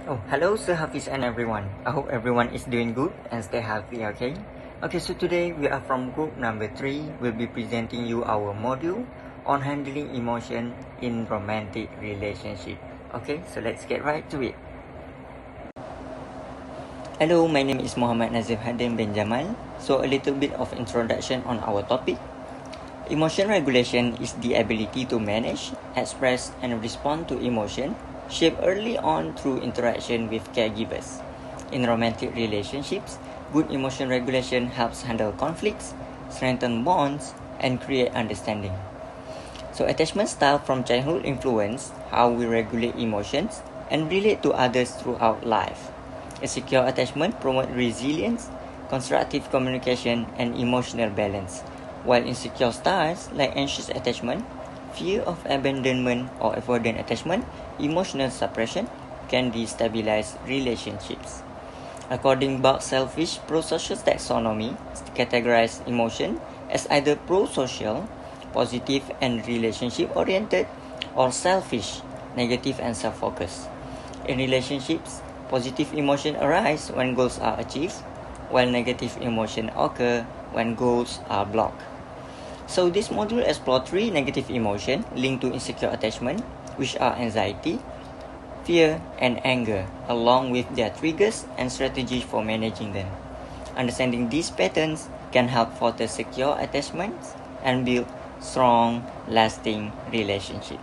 Oh, hello, Sir Hafiz and everyone. I hope everyone is doing good and stay healthy, okay? Okay, so today we are from group number 3. We'll be presenting you our module on handling emotion in romantic relationship. Okay, so let's get right to it. Hello, my name is Mohamed HADIN bin JAMAL. So a little bit of introduction on our topic. Emotion regulation is the ability to manage, express, and respond to emotion shaped early on through interaction with caregivers. In romantic relationships, good emotion regulation helps handle conflicts, strengthen bonds, and create understanding. So attachment style from childhood influence how we regulate emotions and relate to others throughout life. A secure attachment promotes resilience, constructive communication, and emotional balance, while insecure styles like anxious attachment, fear of abandonment, or avoidant attachment, emotional suppression can destabilize relationships. According to selfish pro-social taxonomy, categorize emotion as either pro-social, positive and relationship-oriented, or selfish, negative and self-focused. In relationships, positive emotion arise when goals are achieved, while negative emotion occur when goals are blocked. So this module explores 3 negative emotions linked to insecure attachment, which are anxiety, fear, and anger, along with their triggers and strategies for managing them. Understanding these patterns can help foster secure attachments and build strong, lasting relationships.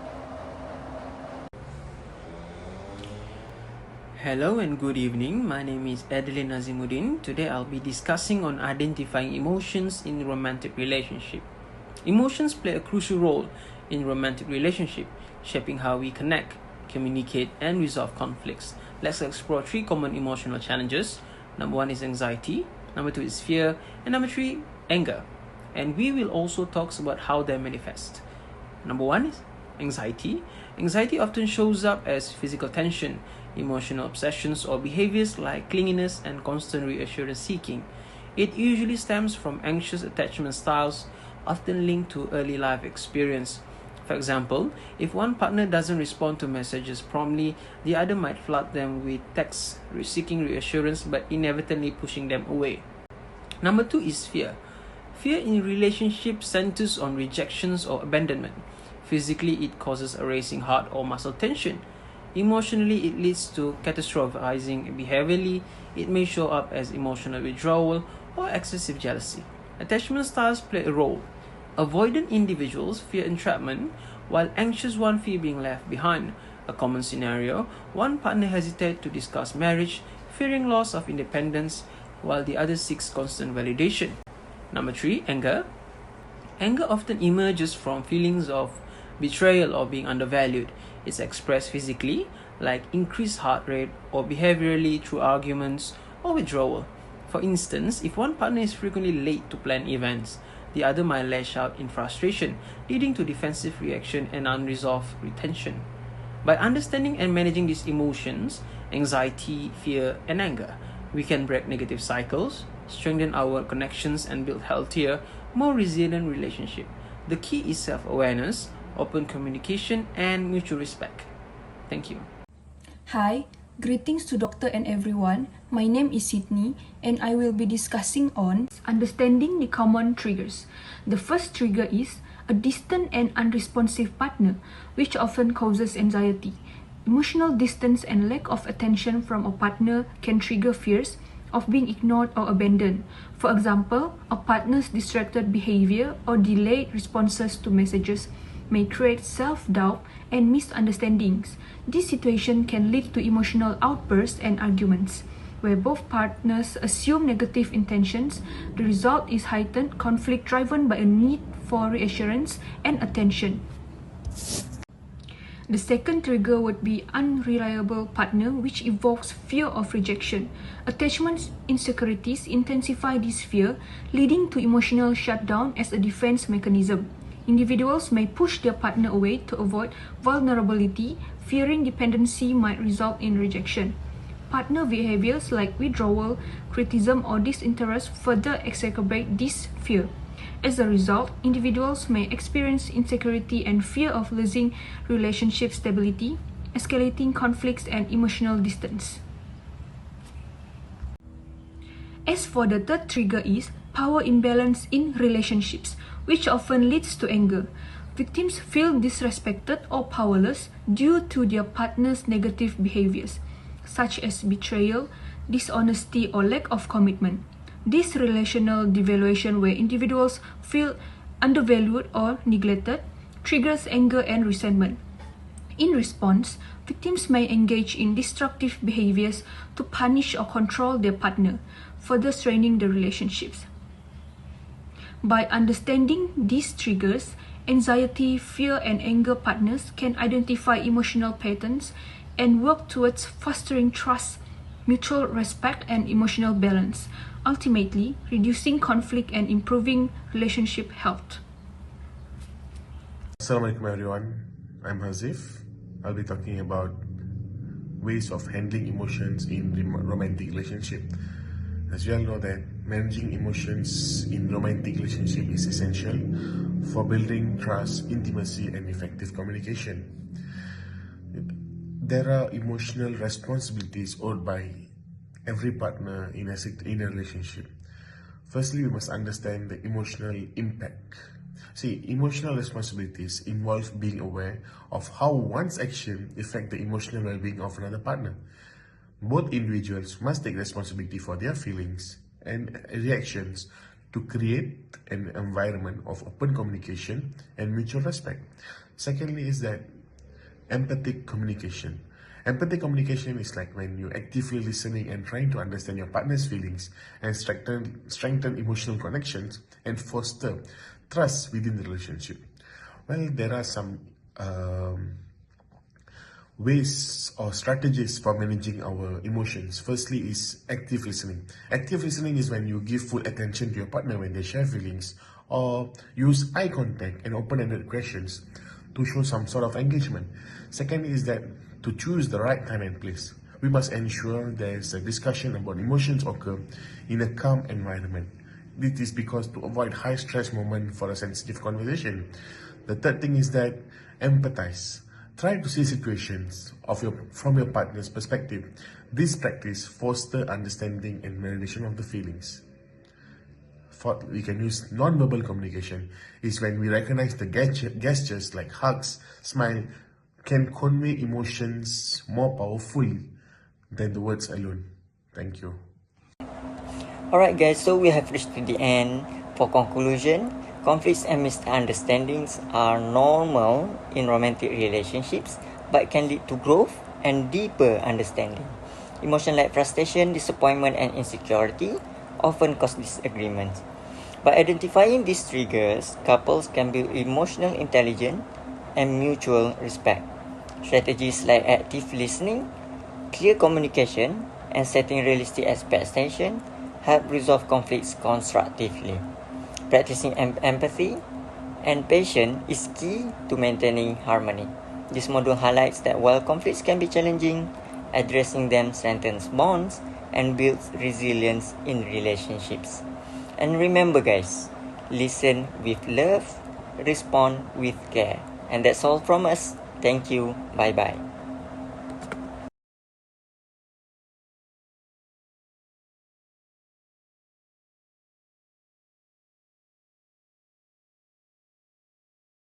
Hello and good evening. My name is ADELIN NAZIMUDDIN. Today I'll be discussing on identifying emotions in romantic relationship. Emotions play a crucial role in romantic relationship, shaping how we connect, communicate, and resolve conflicts. Let's explore 3 common emotional challenges. Number 1 is anxiety, number 2 is fear, and number 3, anger. And we will also talk about how they manifest. Number 1 is anxiety. Anxiety often shows up as physical tension, emotional obsessions, or behaviors like clinginess and constant reassurance seeking. It usually stems from anxious attachment styles, often linked to early life experience. For example, if one partner doesn't respond to messages promptly, the other might flood them with texts seeking reassurance but inevitably pushing them away. Number 2 is fear. Fear in relationships centers on rejections or abandonment. Physically, it causes a racing heart or muscle tension. Emotionally, it leads to catastrophizing. Behaviorally, it may show up as emotional withdrawal or excessive jealousy. Attachment styles play a role. Avoidant individuals fear entrapment, while anxious ones fear being left behind. A common scenario, one partner hesitates to discuss marriage, fearing loss of independence, while the other seeks constant validation. Number 3, anger. Anger often emerges from feelings of betrayal or being undervalued. It's expressed physically, like increased heart rate, or behaviorally through arguments or withdrawal. For instance, if one partner is frequently late to planned events, the other might lash out in frustration, leading to defensive reaction and unresolved retention. By understanding and managing these emotions, anxiety, fear, and anger, we can break negative cycles, strengthen our connections, and build healthier, more resilient relationships. The key is self-awareness, open communication, and mutual respect. Thank you. Hi, greetings to Doctor and everyone. My name is Sydney and I will be discussing on understanding the common triggers. The first trigger is a distant and unresponsive partner, which often causes anxiety. Emotional distance and lack of attention from a partner can trigger fears of being ignored or abandoned. For example, a partner's distracted behavior or delayed responses to messages may create self-doubt and misunderstandings. This situation can lead to emotional outbursts and arguments, where both partners assume negative intentions. The result is heightened conflict driven by a need for reassurance and attention. The second trigger would be unreliable partner, which evokes fear of rejection. Attachment insecurities intensify this fear, leading to emotional shutdown as a defense mechanism. Individuals may push their partner away to avoid vulnerability, fearing dependency might result in rejection. Partner behaviors like withdrawal, criticism, or disinterest further exacerbate this fear. As a result, individuals may experience insecurity and fear of losing relationship stability, escalating conflicts and emotional distance. As for the third trigger is power imbalance in relationships, which often leads to anger. Victims feel disrespected or powerless due to their partner's negative behaviors, such as betrayal, dishonesty, or lack of commitment. This relational devaluation, where individuals feel undervalued or neglected, triggers anger and resentment. In response, victims may engage in destructive behaviors to punish or control their partner, further straining the relationships. By understanding these triggers, anxiety, fear, and anger partners can identify emotional patterns and work towards fostering trust, mutual respect, and emotional balance, ultimately reducing conflict and improving relationship health. Assalamualaikum everyone, I'm HAZIF. I'll be talking about ways of handling emotions in romantic relationship. As you all know that managing emotions in romantic relationship is essential for building trust, intimacy, and effective communication. There are emotional responsibilities owed by every partner in a relationship. Firstly, we must understand the emotional impact. See, emotional responsibilities involve being aware of how one's action affect the emotional well-being of another partner. Both individuals must take responsibility for their feelings and reactions to create an environment of open communication and mutual respect. Secondly is that empathic communication. Empathic communication is like when you're actively listening and trying to understand your partner's feelings and strengthen emotional connections and foster trust within the relationship. Well, there are some ways or strategies for managing our emotions. Firstly is active listening. Active listening is when you give full attention to your partner when they share feelings, or use eye contact and open-ended questions to show some sort of engagement. Second is that to choose the right time and place. We must ensure there's a discussion about emotions occur in a calm environment. This is because to avoid high stress moment for a sensitive conversation. The third thing is that empathize. Try to see situations from your partner's perspective. This practice fosters understanding and validation of the feelings. Fourth, we can use non-verbal communication. Is when we recognize the gestures like hugs, smile, can convey emotions more powerfully than the words alone. Thank you. Alright guys, so we have reached to the end. For conclusion, conflicts and misunderstandings are normal in romantic relationships but can lead to growth and deeper understanding. Emotions like frustration, disappointment, and insecurity often cause disagreements. By identifying these triggers, couples can build emotional intelligence and mutual respect. Strategies like active listening, clear communication, and setting realistic expectations help resolve conflicts constructively. Practicing empathy and patience is key to maintaining harmony. This module highlights that while conflicts can be challenging, addressing them strengthens bonds and builds resilience in relationships. And remember guys, listen with love, respond with care. And that's all from us. Thank you. Bye-bye.